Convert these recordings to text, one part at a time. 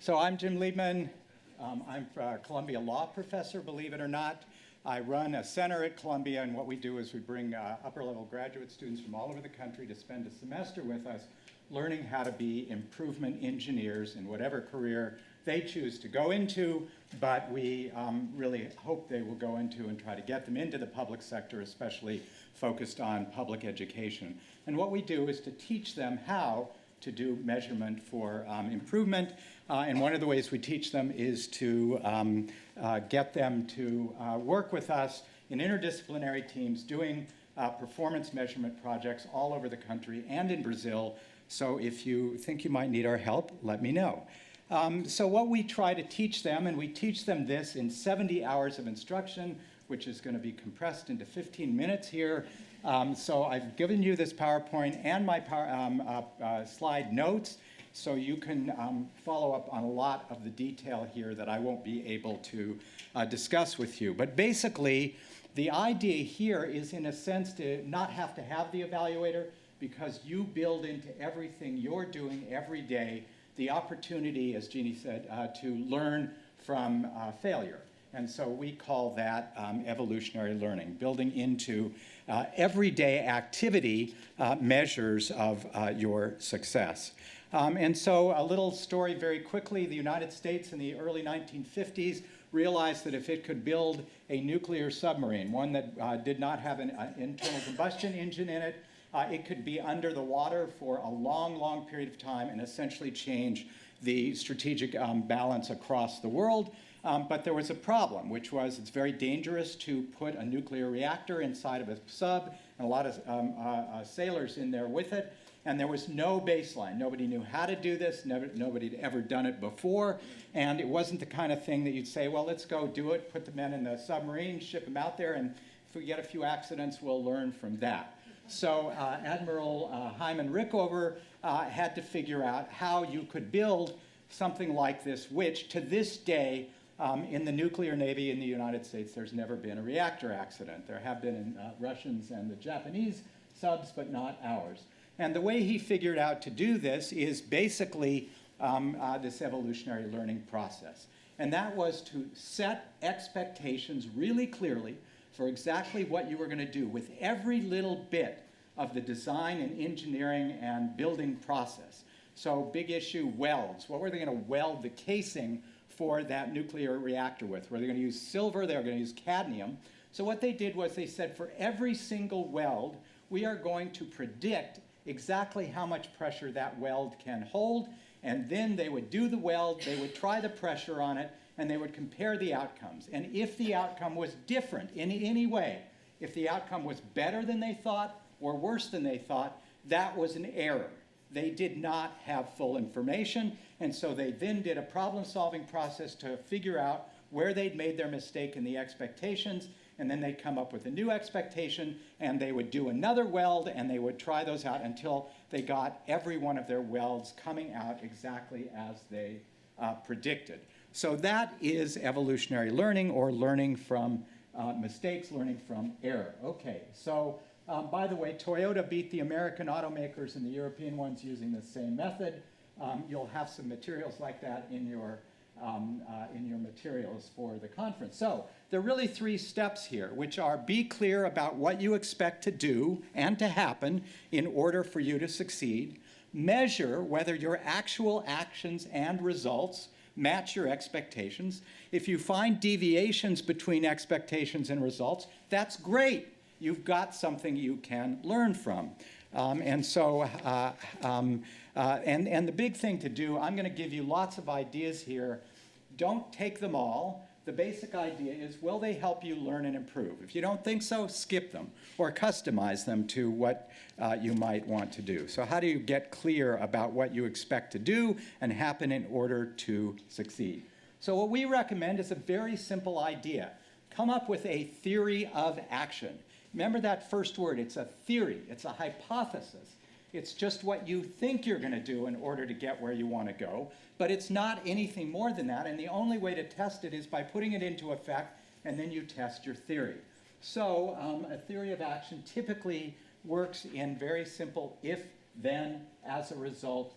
So I'm Jim Liebman. I'm a Columbia law professor, believe it or not. I run a center at Columbia, and what we do is we bring upper-level graduate students from all over the country to spend a semester with us learning how to be improvement engineers in whatever career they choose to go into, but we really hope they will go into and try to get them into the public sector, especially focused on public education. And what we do is to teach them how to do measurement for improvement. And one of the ways we teach them is to get them to work with us in interdisciplinary teams doing performance measurement projects all over the country and in Brazil. So if you think you might need our help, let me know. So what we try to teach them, and we teach them this in 70 hours of instruction, which is going to be compressed into 15 minutes here. So I've given you this PowerPoint and my slide notes, so you can follow up on a lot of the detail here that I won't be able to discuss with you. But basically, the idea here is, in a sense, to not have to have the evaluator, because you build into everything you're doing every day the opportunity, as Jeannie said, to learn from failure. And so we call that evolutionary learning, building into everyday activity measures of your success. And so a little story very quickly. The United States in the early 1950s realized that if it could build a nuclear submarine, one that did not have an internal combustion engine in it, it could be under the water for a long, long period of time and essentially change the strategic balance across the world. But there was a problem, which was it's very dangerous to put a nuclear reactor inside of a sub, and a lot of sailors in there with it. And there was no baseline. Nobody knew how to do this. Nobody had ever done it before. And it wasn't the kind of thing that you'd say, well, let's go do it, put the men in the submarine, ship them out there, and if we get a few accidents, we'll learn from that. So Admiral Hyman Rickover had to figure out how you could build something like this, which to this day, in the nuclear navy in the United States, there's never been a reactor accident. There have been in Russians and the Japanese subs, but not ours. And the way he figured out to do this is basically this evolutionary learning process. And that was to set expectations really clearly for exactly what you were going to do with every little bit of the design and engineering and building process. So big issue, welds. What were they going to weld the casing for that nuclear reactor with? Were they going to use silver? They were going to use cadmium. So what they did was they said, for every single weld, we are going to predict exactly how much pressure that weld can hold. And then they would do the weld, they would try the pressure on it, and they would compare the outcomes. And if the outcome was different in any way, if the outcome was better than they thought or worse than they thought, that was an error. They did not have full information, and so they then did a problem-solving process to figure out where they'd made their mistake in the expectations, and then they'd come up with a new expectation, and they would do another weld, and they would try those out until they got every one of their welds coming out exactly as they predicted. So that is evolutionary learning, or learning from mistakes, learning from error. Okay, so by the way, Toyota beat the American automakers and the European ones using the same method. You'll have some materials like that in your materials for the conference. So there are really 3 steps here, which are: be clear about what you expect to do and to happen in order for you to succeed. Measure whether your actual actions and results match your expectations. If you find deviations between expectations and results, that's great. You've got something you can learn from. And the big thing to do, I'm going to give you lots of ideas here. Don't take them all. The basic idea is, will they help you learn and improve? If you don't think so, skip them or customize them to what you might want to do. So how do you get clear about what you expect to do and happen in order to succeed? So what we recommend is a very simple idea. Come up with a theory of action. Remember that first word, it's a theory, it's a hypothesis. It's just what you think you're going to do in order to get where you want to go, but it's not anything more than that, and the only way to test it is by putting it into effect, and then you test your theory. So a theory of action typically works in very simple if, then, as a result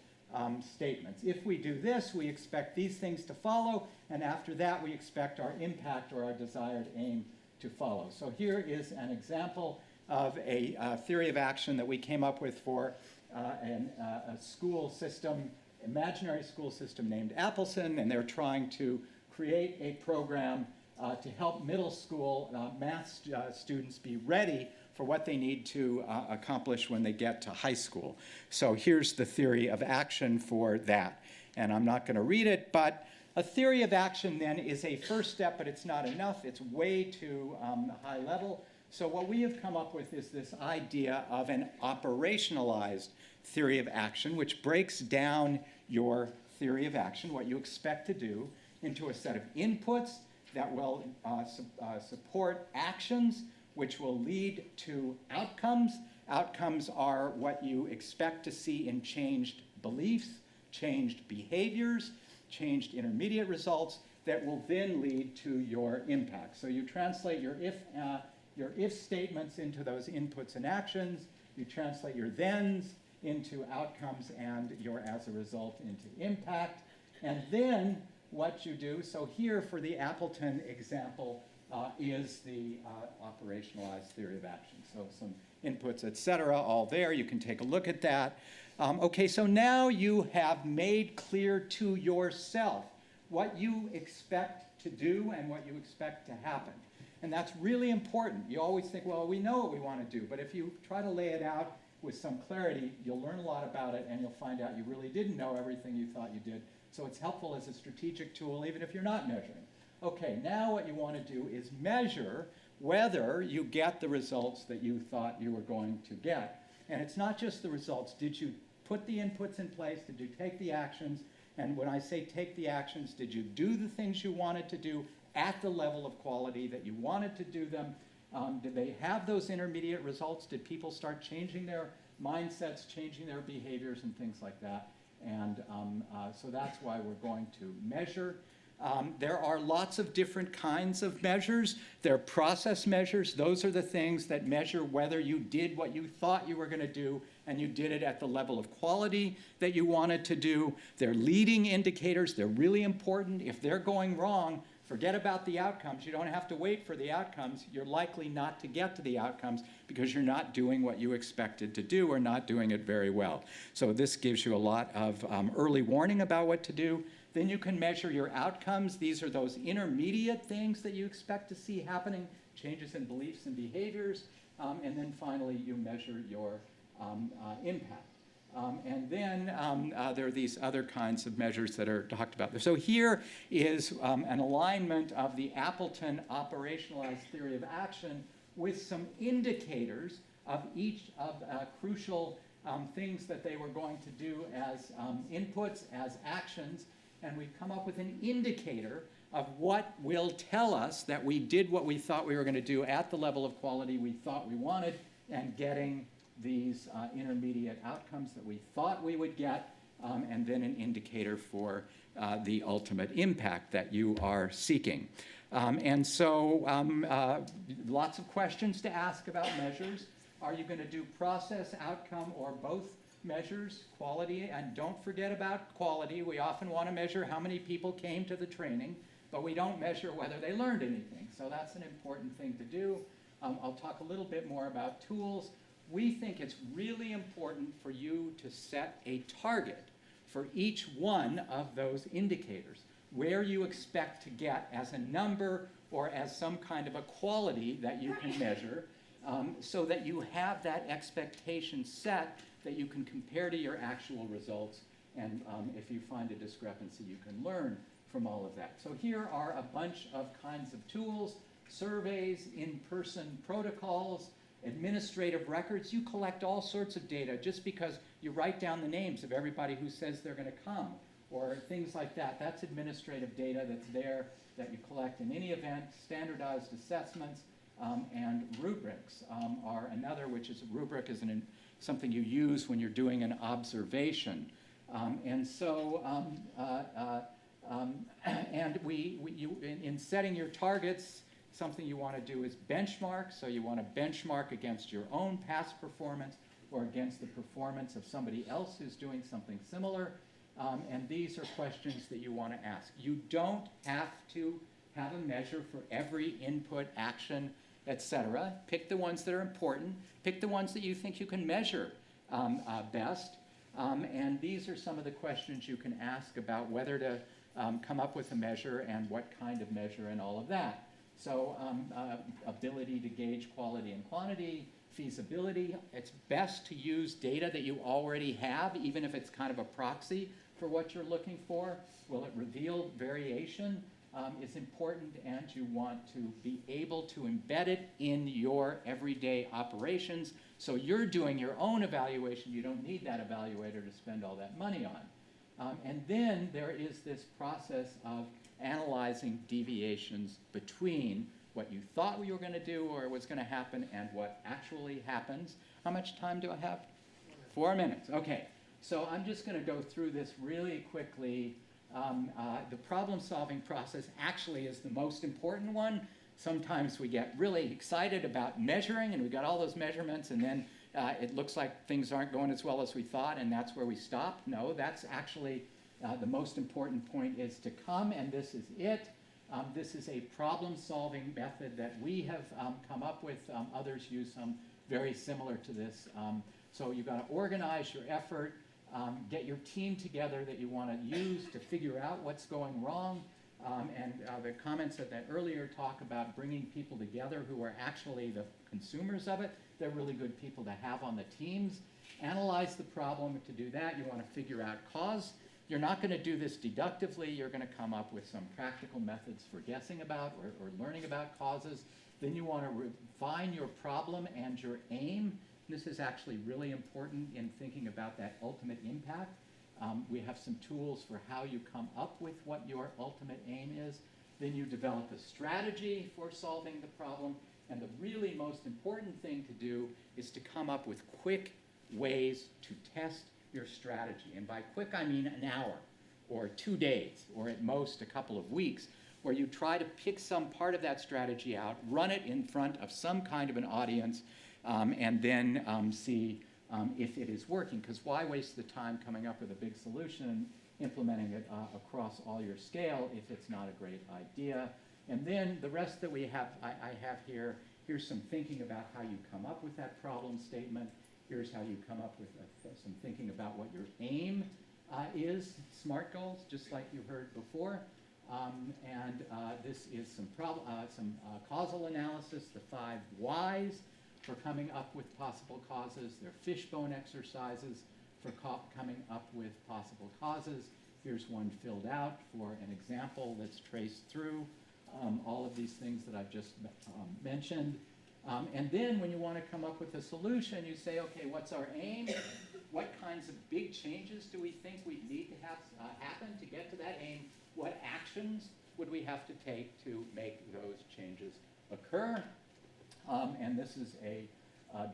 statements. If we do this, we expect these things to follow, and after that, we expect our impact or our desired aim to follow. So here is an example of a theory of action that we came up with for a school system, imaginary school system named Appleton, and they're trying to create a program to help middle school math students be ready for what they need to accomplish when they get to high school. So here's the theory of action for that. And I'm not going to read it, but a theory of action then is a first step, but it's not enough. It's way too high level. So what we have come up with is this idea of an operationalized theory of action, which breaks down your theory of action, what you expect to do, into a set of inputs that will support actions, which will lead to outcomes. Outcomes are what you expect to see in changed beliefs, changed behaviors, changed intermediate results that will then lead to your impact. So you translate your if statements into those inputs and actions, you translate your thens into outcomes and your as a result into impact. And then what you do, so here for the Appleton example is the operationalized theory of action. So some inputs, et cetera, all there. You can take a look at that. Okay, so now you have made clear to yourself what you expect to do and what you expect to happen. And that's really important. You always think, well, we know what we want to do. But if you try to lay it out with some clarity, you'll learn a lot about it, and you'll find out you really didn't know everything you thought you did. So it's helpful as a strategic tool, even if you're not measuring. Okay, now what you want to do is measure whether you get the results that you thought you were going to get. And it's not just the results. Did you put the inputs in place? Did you take the actions? And when I say take the actions, did you do the things you wanted to do at the level of quality that you wanted to do them? Did they have those intermediate results? Did people start changing their mindsets, changing their behaviors, and things like that? And so that's why we're going to measure. There are lots of different kinds of measures. There are process measures. Those are the things that measure whether you did what you thought you were going to do and you did it at the level of quality that you wanted to do. They're leading indicators. They're really important. If they're going wrong, forget about the outcomes. You don't have to wait for the outcomes. You're likely not to get to the outcomes because you're not doing what you expected to do or not doing it very well. So this gives you a lot of early warning about what to do. Then you can measure your outcomes. These are those intermediate things that you expect to see happening, changes in beliefs and behaviors. And then finally, you measure your impact. And then there are these other kinds of measures that are talked about. So here is an alignment of the Appleton operationalized theory of action with some indicators of each of crucial things that they were going to do as inputs, as actions. And we've come up with an indicator of what will tell us that we did what we thought we were going to do at the level of quality we thought we wanted and getting these intermediate outcomes that we thought we would get, and then an indicator for the ultimate impact that you are seeking. And so lots of questions to ask about measures. Are you going to do process, outcome, or both measures, quality? And don't forget about quality. We often want to measure how many people came to the training, but we don't measure whether they learned anything. So that's an important thing to do. I'll talk a little bit more about tools. We think it's really important for you to set a target for each one of those indicators, where you expect to get as a number or as some kind of a quality that you can measure, so that you have that expectation set that you can compare to your actual results. And if you find a discrepancy, you can learn from all of that. So here are a bunch of kinds of tools: surveys, in-person protocols, administrative records. You collect all sorts of data just because you write down the names of everybody who says they're going to come, or things like that. That's administrative data that's there that you collect in any event. Standardized assessments and rubrics are another, which is a rubric is something you use when you're doing an observation. And so, in setting your targets, something you want to do is benchmark. So you want to benchmark against your own past performance or against the performance of somebody else who's doing something similar. And these are questions that you want to ask. You don't have to have a measure for every input, action, etc. Pick the ones that are important. Pick the ones that you think you can measure best. And these are some of the questions you can ask about whether to come up with a measure and what kind of measure and all of that. So ability to gauge quality and quantity, feasibility. It's best to use data that you already have, even if it's kind of a proxy for what you're looking for. Will it reveal variation? Is important, and you want to be able to embed it in your everyday operations. So you're doing your own evaluation. You don't need that evaluator to spend all that money on. And then there is this process of analyzing deviations between what you thought you were going to do or was going to happen and what actually happens. How much time do I have? 4 minutes. Okay. So I'm just going to go through this really quickly. The problem-solving process actually is the most important one. Sometimes we get really excited about measuring, and we got all those measurements, and then it looks like things aren't going as well as we thought, and that's where we stop. No, that's actually the most important point is to come, and this is it. This is a problem-solving method that we have come up with. Others use some very similar to this. So you've got to organize your effort. Get your team together that you want to use to figure out what's going wrong. And the comments of that earlier talk about bringing people together who are actually the consumers of it. They're really good people to have on the teams. Analyze the problem. To do that, you want to figure out cause. You're not going to do this deductively. You're going to come up with some practical methods for guessing about or learning about causes. Then you want to refine your problem and your aim. This is actually really important in thinking about that ultimate impact. We have some tools for how you come up with what your ultimate aim is. Then you develop a strategy for solving the problem. And the really most important thing to do is to come up with quick ways to test your strategy. And by quick, I mean an hour or 2 days or at most a couple of weeks, where you try to pick some part of that strategy out, run it in front of some kind of an audience, and then see if it is working. Because why waste the time coming up with a big solution and implementing it across all your scale if it's not a great idea? And then the rest that we have, I have here, here's some thinking about how you come up with that problem statement. Here's how you come up with some thinking about what your aim is, SMART goals, just like you heard before. And this is some causal analysis, the 5 whys for coming up with possible causes. They're Fishbone exercises for coming up with possible causes. Here's one filled out for an example that's traced through all of these things that I've just mentioned. And then when you want to come up with a solution, you say, okay, what's our aim? What kinds of big changes do we think we need to have happen to get to that aim? What actions would we have to take to make those changes occur? And this is a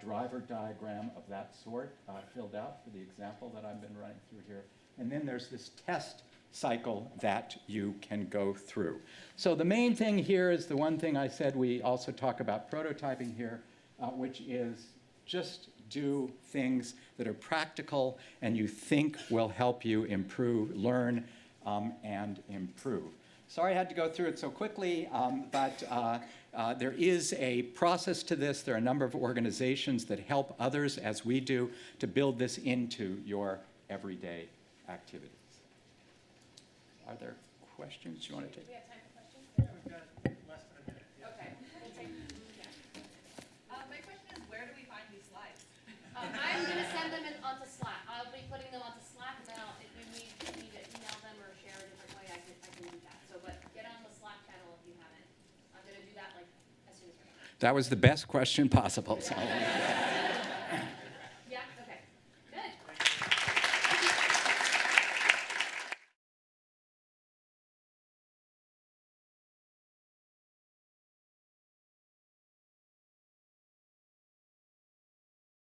driver diagram of that sort filled out for the example that I've been running through here. And then there's this test cycle that you can go through. So the main thing here is the one thing I said we also talk about prototyping here, which is just do things that are practical and you think will help you improve, learn, and improve. Sorry I had to go through it so quickly, but there is a process to this. There are a number of organizations that help others, as we do, to build this into your everyday activities. Are there questions you want to take? We have time for questions? We've got less than a minute. Yeah. Okay. We'll take, yeah. My question is, where do we find these slides? I'm going to send them onto Slack. I'll be putting them onto Slack, and then if we need to email them or share a different way, I can do that. So, but get on the Slack channel if you haven't. I'm going to do that like as soon as we're done. That was the best question possible. So.